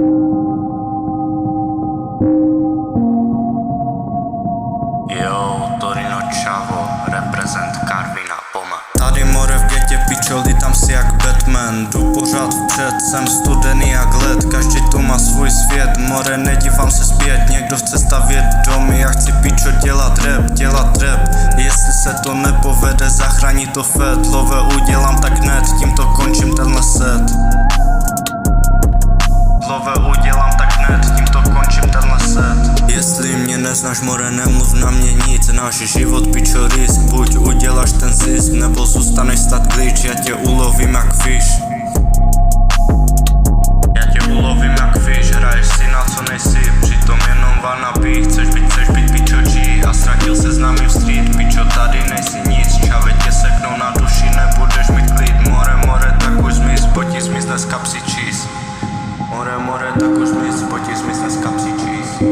Yo, Torino Chavo, reprezent Karvina Poma. Tady more v getě pičoli, tam si jak Batman. Jdu pořád vpřed, jsem studený jak led. Každý tu má svůj svět, more nedívám se zpět. Někdo chce stavět domy, já chci pičo dělat rap. Jestli se to nepovede, zachrání to Fed. Love udělám tak hned, tímto končím tenhle set. Love udělám tak hned, tímto končím tenhle set. Jestli mě neznáš, more, nemluv na mě nic. Náš život, pičo, risk. Buď uděláš ten zisk, nebo zůstaneš stát glitch. Já tě ulovím jak fish. Já tě ulovím jak fish. Hraješ si na co nejsi, přitom jenom wannabe. Chceš být pičo G a ztratil se s námi v street. Pičo, tady nejsi nic, čave tě seknou na duši, nebudeš mít klid. More, tak už zmiz, pojď zmizne z kapsy cheese. More, tak už zmiz, pojď zmizne z kapsy cheese.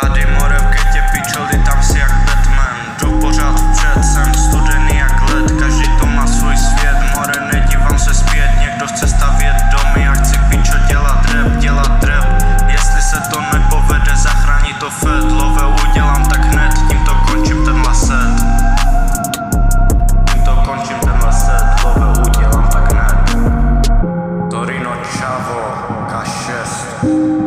Tady more v getě pičoli, tam si jak Batman. Jdu pořád vpřed, jsem studený jak led. Každý to má svůj svět, more, nedívám se zpět. Někdo chce stavět domy, já chci pičo dělat rap. Jestli se to nepovede, zachrání to Fed. Love udělám tak hned, tímto končím tenhle set. Love udělám tak hned. Torino Chavo, K6.